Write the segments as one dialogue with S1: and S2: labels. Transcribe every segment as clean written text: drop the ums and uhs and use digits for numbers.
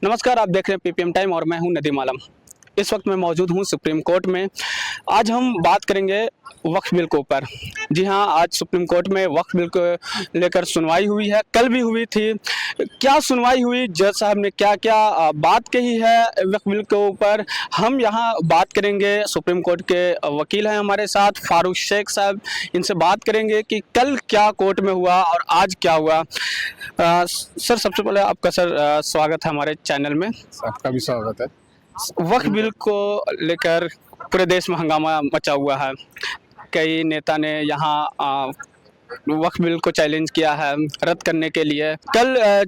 S1: नमस्कार, आप देख रहे हैं पीपीएम टाइम और मैं हूं नदीम आलम। इस वक्त मैं मौजूद हूं सुप्रीम कोर्ट में। आज हम बात करेंगे वक्फ बिल के ऊपर। जी हां, आज सुप्रीम कोर्ट में वक्फ बिल को लेकर सुनवाई हुई है, कल भी हुई थी। क्या सुनवाई हुई, जज साहब ने क्या क्या बात कही है वक्फ बिल के ऊपर, हम यहां बात करेंगे। सुप्रीम कोर्ट के वकील हैं हमारे साथ, फारूक शेख साहब, इनसे बात करेंगे कि कल क्या कोर्ट में हुआ और आज क्या हुआ। सर, सबसे पहले आपका स्वागत है हमारे चैनल में।
S2: आपका भी स्वागत है।
S1: वक्फ बिल को लेकर पूरे देश में हंगामा मचा हुआ है। कई नेता ने यहाँ वक्फ बिल को चैलेंज किया है रद्द करने के लिए। कल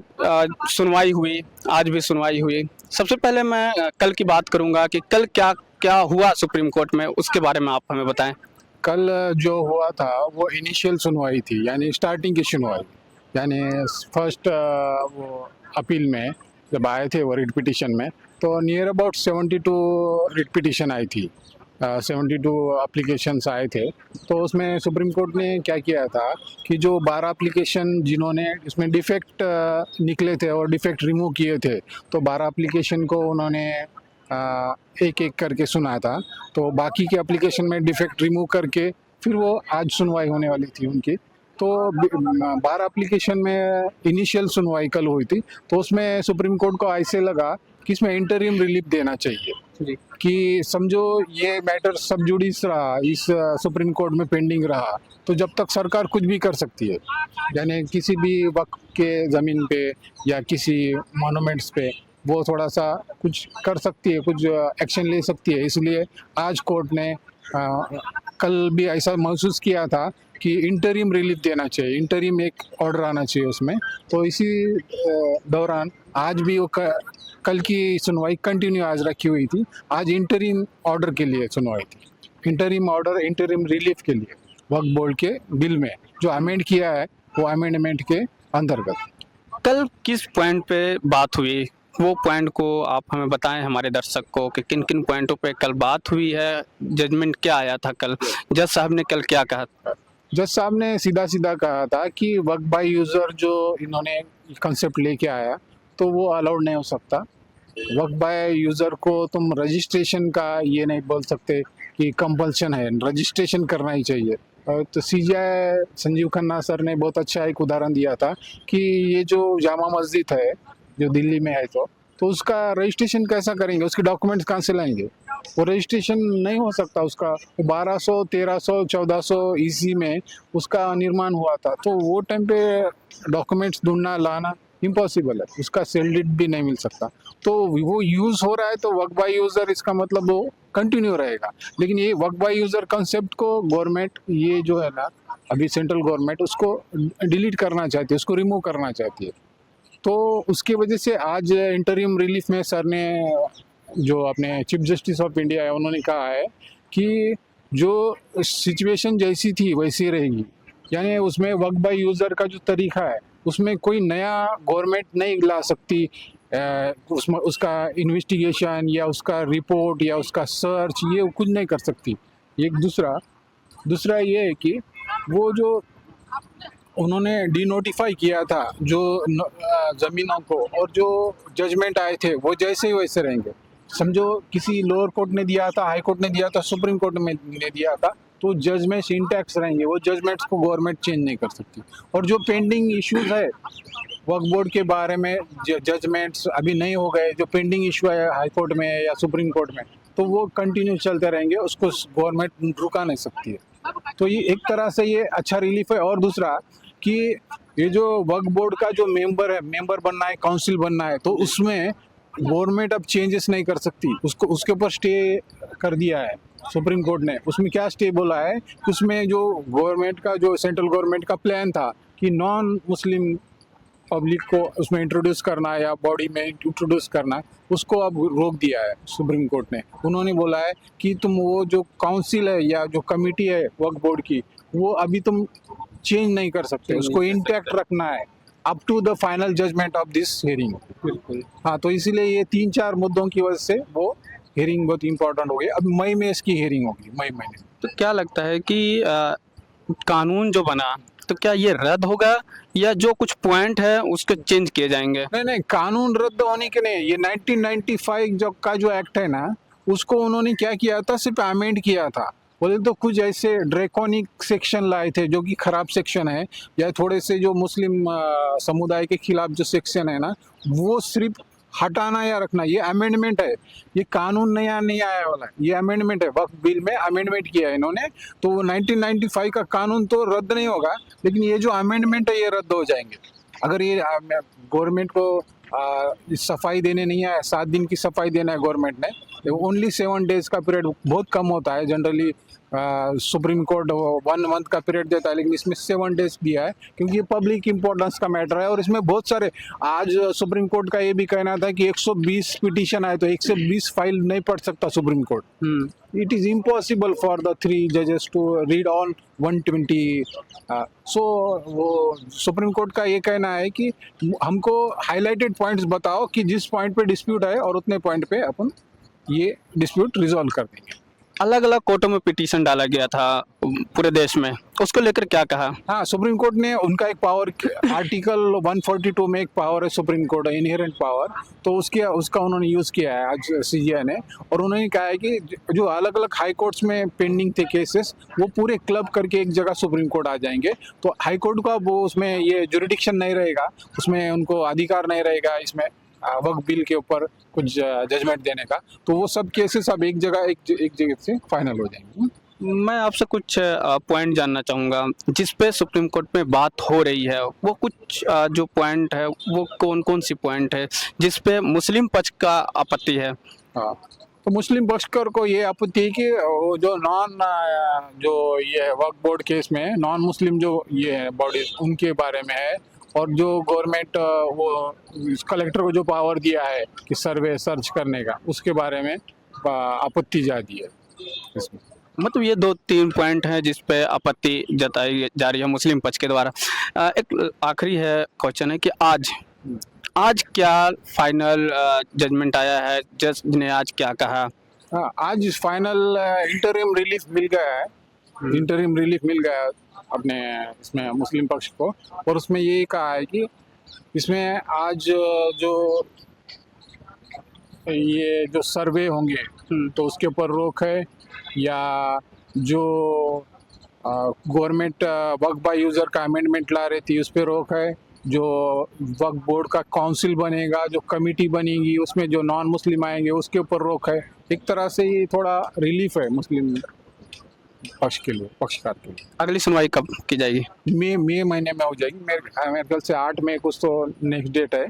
S1: सुनवाई हुई, आज भी सुनवाई हुई। सबसे पहले मैं कल की बात करूंगा कि कल क्या क्या हुआ सुप्रीम कोर्ट में, उसके बारे में आप हमें बताएं।
S2: कल जो हुआ था वो इनिशियल सुनवाई थी, यानी स्टार्टिंग की सुनवाई। यानी फर्स्ट वो अपील में जब आए थे वो रिट पिटिशन में, तो नियर अबाउट 72 रिट पिटिशन आई थी, 72 एप्लीकेशंस आए थे। तो उसमें सुप्रीम कोर्ट ने क्या किया था कि जो 12 एप्लीकेशन जिन्होंने इसमें डिफेक्ट निकले थे और डिफेक्ट रिमूव किए थे, तो 12 एप्लीकेशन को उन्होंने एक एक करके सुना था। तो बाकी के एप्लीकेशन में डिफेक्ट रिमूव करके फिर वो आज सुनवाई होने वाली थी उनकी। तो 12 एप्लीकेशन में इनिशियल सुनवाई कल हुई थी। तो उसमें सुप्रीम कोर्ट को ऐसे लगा कि इसमें इंटरिम रिलीफ देना चाहिए
S1: जी।
S2: कि समझो ये मैटर सब जुडिस रहा, इस सुप्रीम कोर्ट में पेंडिंग रहा, तो जब तक सरकार कुछ भी कर सकती है, यानी किसी भी वक्त के ज़मीन पे या किसी मॉन्यूमेंट्स पे वो थोड़ा सा कुछ कर सकती है, कुछ एक्शन ले सकती है। इसलिए आज कोर्ट ने कल भी ऐसा महसूस किया था कि इंटरिम रिलीफ देना चाहिए, इंटरिम एक ऑर्डर आना चाहिए उसमें। तो इसी दौरान आज भी वो कल की सुनवाई कंटिन्यू आज रखी हुई थी। आज इंटरिम ऑर्डर के लिए सुनवाई थी, इंटरिम ऑर्डर, इंटरिम रिलीफ के लिए वक्फ बोर्ड के बिल में जो अमेंड किया है वो अमेंडमेंट के अंतर्गत।
S1: कल किस पॉइंट पे बात हुई, वो पॉइंट को आप हमें बताएं हमारे दर्शक को कि किन किन पॉइंटों पे कल बात हुई है, जजमेंट क्या आया था कल, जज साहब ने कल क्या कहा था।
S2: जज साहब ने सीधा सीधा कहा था कि वर्क बाय यूज़र जो इन्होंने कंसेप्ट लेके आया तो वो अलाउड नहीं हो सकता। वर्क बाय यूज़र को तुम रजिस्ट्रेशन का ये नहीं बोल सकते कि कंपल्शन है, रजिस्ट्रेशन करना ही चाहिए। तो सीजीआई संजीव खन्ना सर ने बहुत अच्छा एक उदाहरण दिया था कि ये जो जामा मस्जिद है जो दिल्ली में है, तो उसका रजिस्ट्रेशन कैसा करेंगे, उसके डॉक्यूमेंट्स कहाँ से लाएंगे? वो रजिस्ट्रेशन नहीं हो सकता उसका। 1200 1300 1400 ईसी में उसका निर्माण हुआ था, तो वो टाइम पे डॉक्यूमेंट्स ढूंढना लाना इम्पॉसिबल है, उसका सेल डीड भी नहीं मिल सकता। तो वो यूज़ हो रहा है तो वर्क बाय यूज़र, इसका मतलब वो कंटिन्यू रहेगा। लेकिन ये वर्क बाय यूज़र कंसेप्ट को गवर्नमेंट, ये जो है ना अभी सेंट्रल गवर्नमेंट, उसको डिलीट करना चाहती है, उसको रिमूव करना चाहती है। तो उसकी वजह से आज इंटरिम रिलीफ में सर ने, जो अपने चीफ जस्टिस ऑफ इंडिया है, उन्होंने कहा है कि जो सिचुएशन जैसी थी वैसी रहेगी। यानी उसमें वर्क बाय यूज़र का जो तरीका है उसमें कोई नया गवर्नमेंट नहीं ला सकती, उसमें उसका इन्वेस्टिगेशन या उसका रिपोर्ट या उसका सर्च ये कुछ नहीं कर सकती। एक दूसरा ये है कि वो जो उन्होंने डिनोटिफाई किया था जो ज़मीनों को, और जो जजमेंट आए थे वो जैसे ही वैसे रहेंगे। समझो किसी लोअर कोर्ट ने दिया था, हाई कोर्ट ने दिया था, सुप्रीम कोर्ट में ने दिया था, तो जजमेंट्स इंटैक्ट रहेंगे, वो जजमेंट्स को गवर्नमेंट चेंज नहीं कर सकती। और जो पेंडिंग इश्यूज है वक्फ बोर्ड के बारे में, जजमेंट्स अभी नहीं हो गए, जो पेंडिंग इशू है हाई कोर्ट में या सुप्रीम कोर्ट में, तो वो कंटिन्यू चलते रहेंगे, उसको गवर्नमेंट रुका नहीं सकती है। तो ये एक तरह से ये अच्छा रिलीफ है। और दूसरा कि ये जो वक्फ बोर्ड का जो मेंबर बनना है, काउंसिल बनना है, तो उसमें गवर्नमेंट अब चेंजेस नहीं कर सकती, उसको उसके ऊपर स्टे कर दिया है सुप्रीम कोर्ट ने। उसमें क्या स्टे बोला है कि उसमें जो गवर्नमेंट का, जो सेंट्रल गवर्नमेंट का प्लान था कि नॉन मुस्लिम पब्लिक को उसमें इंट्रोड्यूस करना या बॉडी में इंट्रोड्यूस करना, उसको अब रोक दिया है सुप्रीम कोर्ट ने। उन्होंने बोला है कि तुम वो जो काउंसिल है या जो कमेटी है वक्फ बोर्ड की, वो अभी तुम चेंज नहीं कर सकते, उसको इंटैक्ट रखना है up to the final judgement of this hearing.
S1: बिल्कुल।
S2: हाँ, तो इसीलिए ये 3-4 मुद्दों की वजह से वो हियरिंग बहुत इंपॉर्टेंट हो गई। अब मई में इसकी हियरिंग होगी, मई महीने में।
S1: तो क्या लगता है कि कानून जो बना तो क्या ये रद्द होगा या जो कुछ पॉइंट है उसको चेंज किए जाएंगे?
S2: नहीं नहीं, कानून रद्द होने के नहीं, ये 1995 जो का जो एक्ट है ना, उसको उन्होंने क्या किया था, सिर्फ अमेंड किया था। बोले तो कुछ ऐसे ड्रैकोनिक सेक्शन लाए थे जो कि खराब सेक्शन है, या थोड़े से जो मुस्लिम समुदाय के खिलाफ जो सेक्शन है ना, वो सिर्फ हटाना या रखना, ये अमेंडमेंट है। ये कानून नया नहीं आया वाला है, ये अमेंडमेंट है। वक्फ बिल में अमेंडमेंट किया है इन्होंने, तो वो 1995 का कानून तो रद्द नहीं होगा, लेकिन ये जो अमेंडमेंट है ये रद्द हो जाएंगे। अगर ये गवर्नमेंट को सफाई देने नहीं आया, 7 दिन की सफाई देना है गवर्नमेंट ने, ओनली 7 डेज का पीरियड बहुत कम होता है जनरली। सुप्रीम कोर्ट 1 मंथ का पीरियड देता है, लेकिन इसमें 7 डेज दिया है क्योंकि ये पब्लिक इंपॉर्टेंस का मैटर है। और इसमें बहुत सारे, आज सुप्रीम कोर्ट का ये भी कहना था कि 120 पिटीशन आए तो 120 फाइल नहीं पढ़ सकता supreme court. It is impossible for the 3 जजेस टू रीड ऑल 120। सो वो सुप्रीम कोर्ट का ये कहना है कि हमको हाईलाइटेड पॉइंट्स बताओ कि जिस पॉइंट पे डिस्प्यूट है, और उतने पॉइंट पे अपन ये डिस्प्यूट रिजॉल्व कर देंगे।
S1: अलग अलग कोर्टों में पिटीशन डाला गया था पूरे देश में, उसको लेकर क्या कहा?
S2: हाँ, सुप्रीम कोर्ट ने उनका एक पावर, आर्टिकल 142 में एक पावर है सुप्रीम कोर्ट, इनहेरेंट पावर, तो उसका उन्होंने यूज़ किया है आज सीजीआई ने। और उन्होंने कहा है कि जो अलग अलग हाई कोर्ट्स में पेंडिंग थे केसेस, वो पूरे क्लब करके एक जगह सुप्रीम कोर्ट आ जाएंगे। तो हाई कोर्ट का वो उसमें ये जुरिडिक्शन नहीं रहेगा, उसमें उनको अधिकार नहीं रहेगा इसमें वक्फ बिल के ऊपर कुछ जजमेंट देने का। तो वो सब केसेस अब एक जगह से फाइनल हो जाएंगे।
S1: मैं आपसे कुछ पॉइंट जानना चाहूँगा जिस पे सुप्रीम कोर्ट में बात हो रही है, वो कुछ जो पॉइंट है वो कौन कौन सी पॉइंट है जिस पे मुस्लिम पक्ष का आपत्ति है?
S2: हाँ, तो मुस्लिम पक्षकार को ये आपत्ति है कि वो जो जो ये है वक्फ बोर्ड केस में नॉन मुस्लिम जो ये है बॉडीज, उनके बारे में है। और जो गवर्नमेंट वो कलेक्टर को जो पावर दिया है कि सर्च करने का, उसके बारे में आपत्ति जाती है इसमें।
S1: मतलब ये 2-3 पॉइंट हैं जिस पे आपत्ति जताई जा रही है मुस्लिम पक्ष के द्वारा। एक आखिरी है क्वेश्चन है कि आज क्या फाइनल जजमेंट आया है, जज ने आज क्या कहा?
S2: हाँ, आज फाइनल इंटरिम रिलीफ मिल गया है। इंटरिम रिलीफ मिल गया अपने इसमें मुस्लिम पक्ष को, और उसमें ये कहा है कि इसमें आज जो ये जो सर्वे होंगे तो उसके ऊपर रोक है, या जो गवर्नमेंट वक्फ बाय यूज़र का अमेंडमेंट ला रही थी उस पर रोक है, जो वक्फ बोर्ड का काउंसिल बनेगा, जो कमेटी बनेगी, उसमें जो नॉन मुस्लिम आएंगे उसके ऊपर रोक है। एक तरह से ये थोड़ा रिलीफ है मुस्लिम पक्ष के लिए, पक्षकार के लिए।
S1: अगली सुनवाई कब की जाएगी?
S2: मई महीने में हो जाएगी। मेरे ख्याल से 8 मई को तो नेक्स्ट डेट है,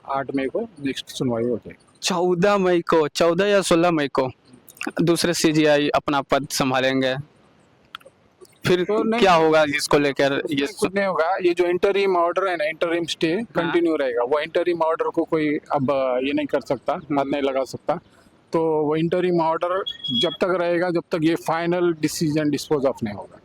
S2: 8 मई को नेक्स्ट सुनवाई हो जाएगी।
S1: 14 मई को, 14 या 16 मई को दूसरे सीजीआई अपना पद संभालेंगे, फिर
S2: तो
S1: क्या होगा इसको लेकर? ये
S2: कुछ नहीं होगा। ये जो इंटरिम ऑर्डर है ना, इंटरिम स्टे कंटिन्यू रहेगा। वो इंटरिम ऑर्डर को कोई अब ये नहीं कर सकता, हाथ नहीं लगा सकता। तो वो इंटरिम ऑर्डर जब तक रहेगा जब तक ये फाइनल डिसीजन डिस्पोज ऑफ नहीं होगा।